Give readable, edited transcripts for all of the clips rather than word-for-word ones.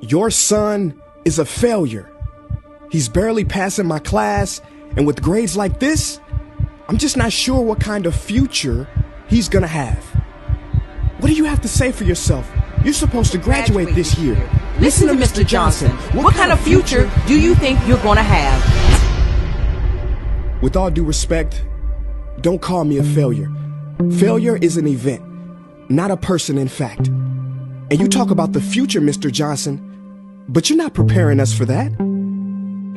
Your son is a failure. He's barely passing my class, and with grades like this, I'm just not sure what kind of future he's gonna have. What do you have to say for yourself? You're supposed to graduate this year. Listen to Mr. Johnson. What kind of future do you think you're gonna have? With all due respect, don't call me a failure. Failure is an event, not a person, in fact. And you talk about the future, Mr. Johnson, but you're not preparing us for that.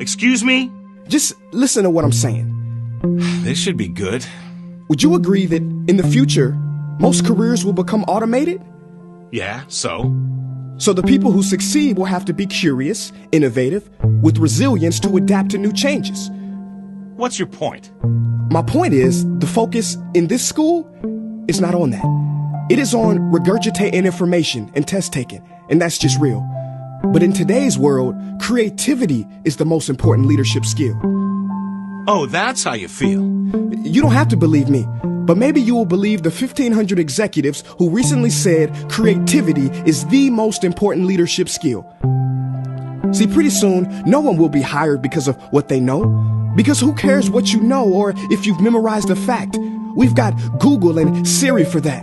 Excuse me? Just listen to what I'm saying. This should be good. Would you agree that in the future, most careers will become automated? Yeah, so? So the people who succeed will have to be curious, innovative, with resilience to adapt to new changes. What's your point? My point is, the focus in this school is not on that. It is on regurgitating information and test taking, and that's just real. But in today's world, creativity is the most important leadership skill. Oh, that's how you feel. You don't have to believe me, but maybe you will believe the 1,500 executives who recently said creativity is the most important leadership skill. See, pretty soon, no one will be hired because of what they know. Because who cares what you know or if you've memorized a fact? We've got Google and Siri for that.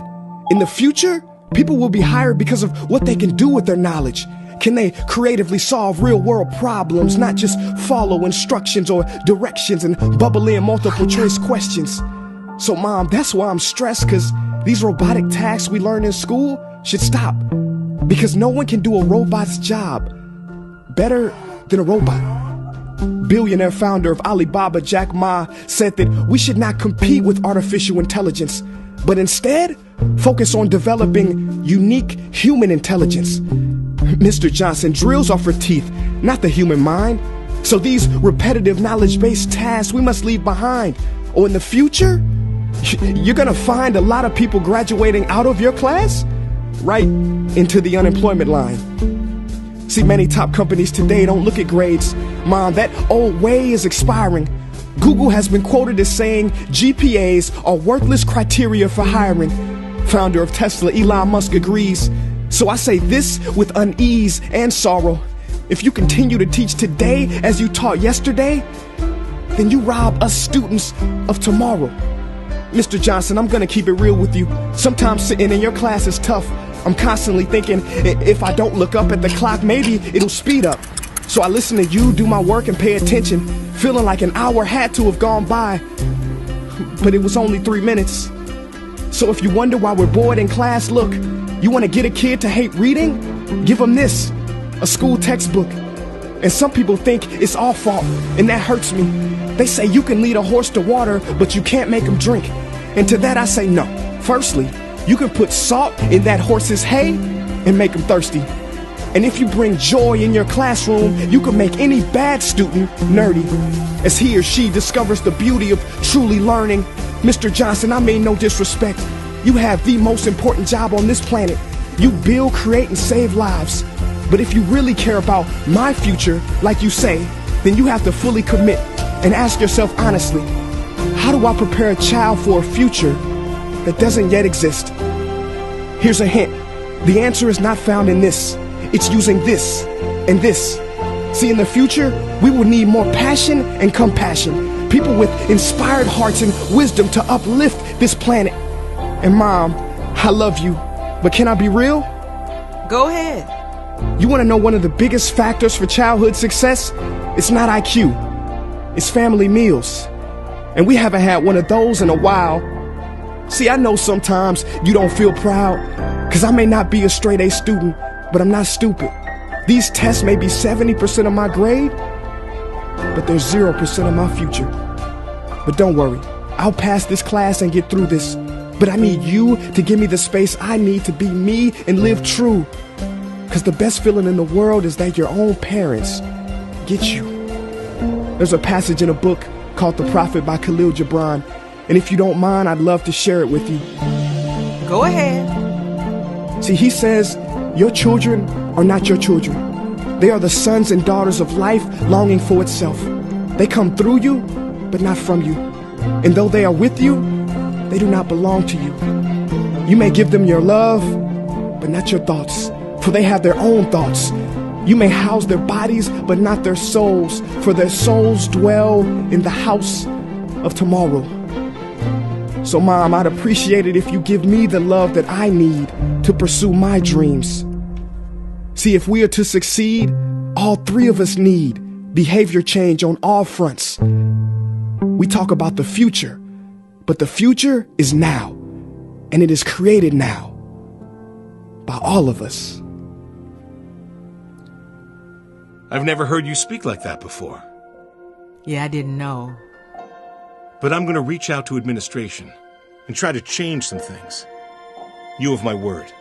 In the future, people will be hired because of what they can do with their knowledge. Can they creatively solve real-world problems, not just follow instructions or directions and bubble in multiple choice questions? So, Mom, that's why I'm stressed, because these robotic tasks we learn in school should stop. Because no one can do a robot's job better than a robot. Billionaire founder of Alibaba, Jack Ma, said that we should not compete with artificial intelligence, but instead focus on developing unique human intelligence. Mr. Johnson, drills are for teeth, not the human mind. So these repetitive knowledge-based tasks we must leave behind. Or in the future, you're gonna find a lot of people graduating out of your class right into the unemployment line. See, many top companies today don't look at grades. Mom, that old way is expiring. Google has been quoted as saying GPAs are worthless criteria for hiring. Founder of Tesla, Elon Musk, agrees. So I say this with unease and sorrow. If you continue to teach today as you taught yesterday, then you rob us students of tomorrow. Mr. Johnson, I'm gonna keep it real with you. Sometimes sitting in your class is tough. I'm constantly thinking, if I don't look up at the clock, maybe it'll speed up. So I listen to you do my work and pay attention, feeling like an hour had to have gone by. But it was only 3 minutes. So if you wonder why we're bored in class, look, you want to get a kid to hate reading? Give them this, a school textbook. And some people think it's our fault, and that hurts me. They say you can lead a horse to water, but you can't make him drink. And to that I say no. Firstly, you can put salt in that horse's hay and make him thirsty. And if you bring joy in your classroom, you can make any bad student nerdy, as he or she discovers the beauty of truly learning. Mr. Johnson, I mean no disrespect. You have the most important job on this planet. You build, create, and save lives. But if you really care about my future, like you say, then you have to fully commit and ask yourself honestly, how do I prepare a child for a future that doesn't yet exist? Here's a hint. The answer is not found in this. It's using this and this. See, in the future, we will need more passion and compassion. People with inspired hearts and wisdom to uplift this planet. And Mom, I love you, but can I be real? Go ahead. You want to know one of the biggest factors for childhood success? It's not IQ. It's family meals. And we haven't had one of those in a while. See, I know sometimes you don't feel proud, because I may not be a straight A student, but I'm not stupid. These tests may be 70% of my grade, but they're 0% of my future. But don't worry, I'll pass this class and get through this. But I need you to give me the space I need to be me and live true. Because the best feeling in the world is that your own parents get you. There's a passage in a book called The Prophet by Khalil Gibran. And if you don't mind, I'd love to share it with you. Go ahead. See, he says, your children are not your children. They are the sons and daughters of life longing for itself. They come through you, but not from you. And though they are with you, they do not belong to you. You may give them your love, but not your thoughts, for they have their own thoughts. You may house their bodies, but not their souls, for their souls dwell in the house of tomorrow. So, Mom, I'd appreciate it if you give me the love that I need to pursue my dreams. See, if we are to succeed, all three of us need behavior change on all fronts. We talk about the future, but the future is now, and it is created now by all of us. I've never heard you speak like that before. Yeah, I didn't know. But I'm going to reach out to administration and try to change some things. You have my word.